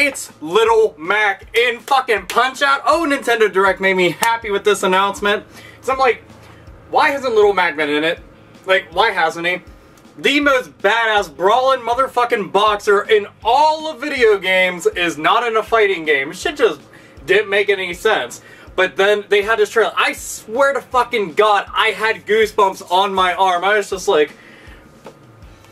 It's Little Mac in fucking Punch-Out! Oh, Nintendo Direct made me happy with this announcement. So I'm like, why hasn't Little Mac been in it? Like, why hasn't he? The most badass brawling motherfucking boxer in all of video games is not in a fighting game. Shit just didn't make any sense. But then they had this trailer. I swear to fucking God, I had goosebumps on my arm. I was just like,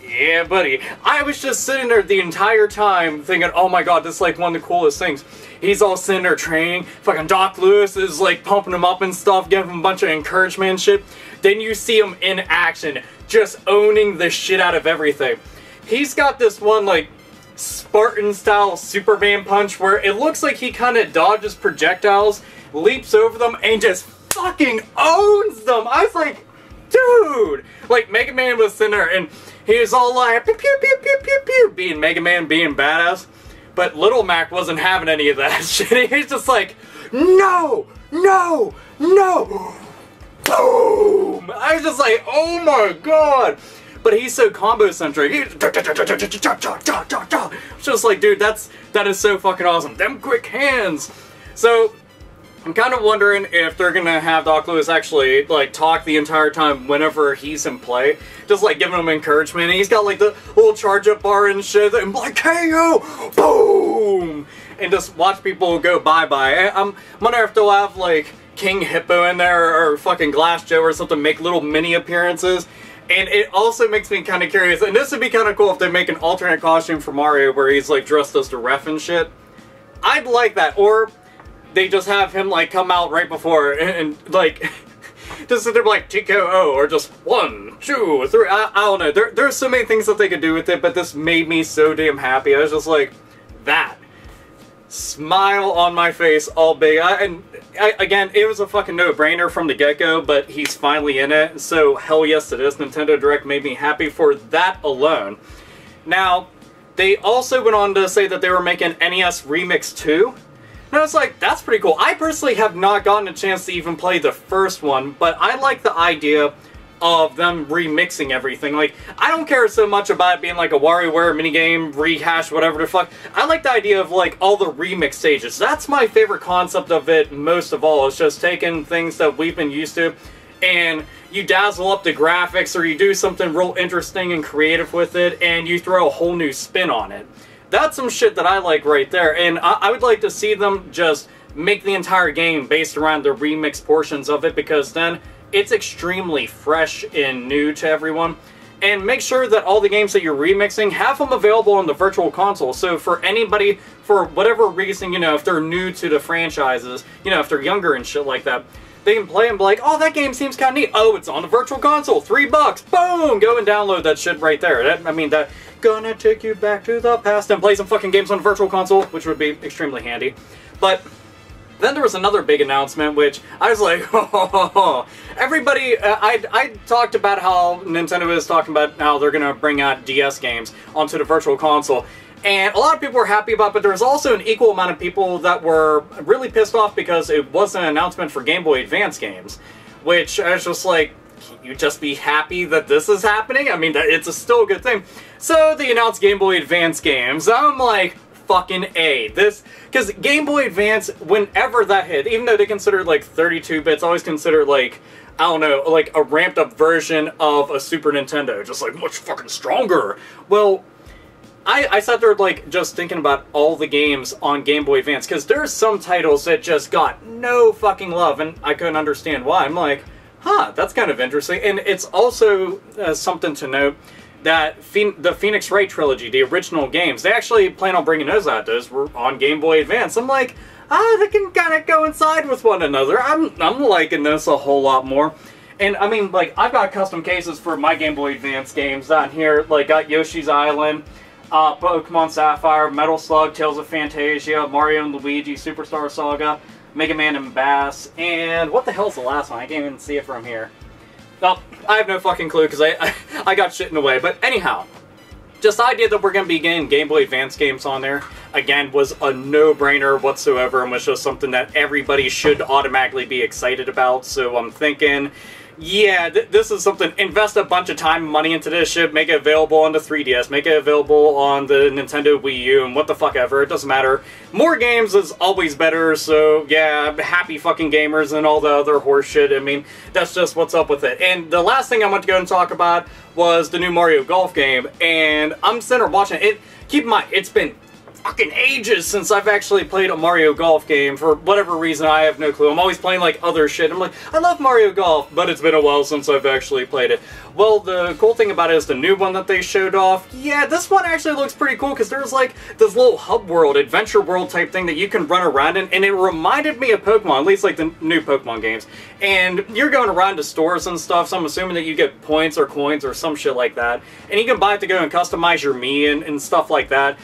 yeah, buddy. I was just sitting there the entire time thinking, oh my God, this is like one of the coolest things. He's all sitting there training. Fucking Doc Lewis is like pumping him up and stuff, giving him a bunch of encouragement and shit. Then you see him in action, just owning the shit out of everything. He's got this one like Spartan-style Superman punch where it looks like he kind of dodges projectiles, leaps over them, and just fucking owns them. I was like, dude! Like, Mega Man was sitting there, and he was all like, pew pew pew pew pew pew, being Mega Man, being badass. But Little Mac wasn't having any of that shit. He's just like, no! No! No! Boom! I was just like, oh my God! But he's so combo-centric. He's just like, dude, that is so fucking awesome. Them quick hands! So, I'm kind of wondering if they're gonna have Doc Lewis actually, like, talk the entire time whenever he's in play. Just, like, giving him encouragement. And he's got, like, the little charge-up bar and shit. And, like, KO! Boom! And just watch people go bye-bye. I'm wondering if they'll have, like, King Hippo in there or fucking Glass Joe or something, make little mini appearances. And it also makes me kind of curious. And this would be kind of cool if they make an alternate costume for Mario where he's, like, dressed as the ref and shit. I'd like that. Or they just have him, like, come out right before and like, just sit there like, TKO, or just 1, 2, 3, I don't know. There's so many things that they could do with it, but this made me so damn happy. I was just like, that. Smile on my face all big. Again, it was a fucking no-brainer from the get-go, but he's finally in it, so hell yes to this. Nintendo Direct made me happy for that alone. Now, they also went on to say that they were making NES Remix 2. And I was like, that's pretty cool. I personally have not gotten a chance to even play the first one, but I like the idea of them remixing everything. Like, I don't care so much about it being like a WarioWare minigame, rehash, whatever the fuck. I like the idea of, like, all the remix stages. That's my favorite concept of it most of all. It's just taking things that we've been used to and you dazzle up the graphics, or you do something real interesting and creative with it, and you throw a whole new spin on it. That's some shit that I like right there, and I would like to see them just make the entire game based around the remix portions of it, because then it's extremely fresh and new to everyone. And make sure that all the games that you're remixing, have them available on the Virtual Console. So for anybody, for whatever reason, you know, if they're new to the franchises, you know, if they're younger and shit like that, they can play and be like, oh, that game seems kind of neat. Oh, it's on the Virtual Console, $3. Boom! Go and download that shit right there. I mean, that gonna take you back to the past and play some fucking games on Virtual Console, which would be extremely handy. But then there was another big announcement, which I was like, oh, everybody, I talked about how Nintendo is talking about how they're gonna bring out DS games onto the Virtual Console. And a lot of people were happy about it, but there was also an equal amount of people that were really pissed off because it wasn't an announcement for Game Boy Advance games. Which, I was just like, can't you just be happy that this is happening? I mean, it's still a good thing. So they announced Game Boy Advance games. I'm like, fucking A. This, because Game Boy Advance, whenever that hit, even though they consider like 32 bits, always consider like, I don't know, like a ramped up version of a Super Nintendo. Just like, much fucking stronger. Well, I sat there, like, just thinking about all the games on Game Boy Advance, because there's some titles that just got no fucking love, and I couldn't understand why. I'm like, huh, that's kind of interesting. And it's also something to note that the Phoenix Wright trilogy, the original games, they actually plan on bringing those out. Those were on Game Boy Advance. I'm like, they can kind of coincide with one another. I'm liking this a whole lot more. And, I mean, like, I've got custom cases for my Game Boy Advance games down here. Like, got Yoshi's Island, Pokemon Sapphire, Metal Slug, Tales of Fantasia, Mario and Luigi, Superstar Saga, Mega Man and Bass, and what the hell's the last one? I can't even see it from here. Well, I have no fucking clue because I got shit in the way. But anyhow, just the idea that we're going to be getting Game Boy Advance games on there, again, was a no-brainer whatsoever, and was just something that everybody should automatically be excited about. So I'm thinking yeah, this is something, invest a bunch of time and money into this shit, make it available on the 3DS, make it available on the Nintendo Wii U, and what the fuck ever, it doesn't matter. More games is always better, so yeah, happy fucking gamers and all the other horse shit. I mean, that's just what's up with it. And the last thing I want to go and talk about was the new Mario Golf game, and I'm sitting there watching it. Keep in mind, it's been fucking ages since I've actually played a Mario Golf game. For whatever reason, I have no clue. I'm always playing like other shit. I'm like, I love Mario Golf, but it's been a while since I've actually played it. Well, the cool thing about it is the new one that they showed off. Yeah, this one actually looks pretty cool because there's like this little hub world, adventure world type thing that you can run around in, and it reminded me of Pokemon, at least like the new Pokemon games. And you're going around to stores and stuff, so I'm assuming that you get points or coins or some shit like that. And you can buy it to go and customize your Mii and stuff like that,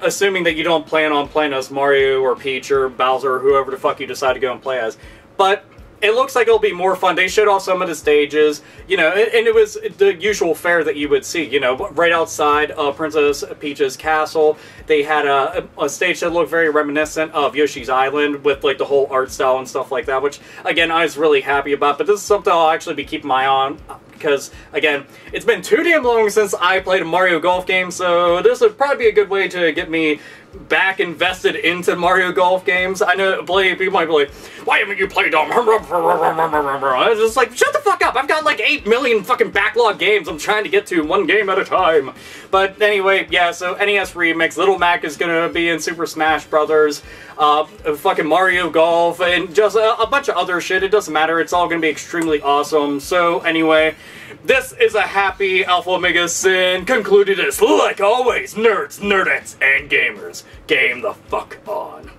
assuming that you don't plan on playing as Mario or Peach or Bowser or whoever the fuck you decide to go and play as. But it looks like it'll be more fun. They showed off some of the stages, you know, and it was the usual fare that you would see, you know, right outside Princess Peach's castle. They had a stage that looked very reminiscent of Yoshi's Island with, like, the whole art style and stuff like that, which, again, I was really happy about. But this is something I'll actually be keeping my eye on because, again, it's been too damn long since I played a Mario Golf game, so this would probably be a good way to get me back invested into Mario Golf games. I know people might be like, why haven't you played them? I was just like, shut the fuck up. I've got like 8 million fucking backlog games I'm trying to get to one game at a time. But anyway, yeah, so NES Remix, Little Mac is gonna be in Super Smash Brothers, fucking Mario Golf, and just a bunch of other shit. It doesn't matter. It's all gonna be extremely awesome. So anyway, this is a happy Alpha Omega Sin concluded as, like always, nerds, nerdettes, and gamers. Game the fuck on.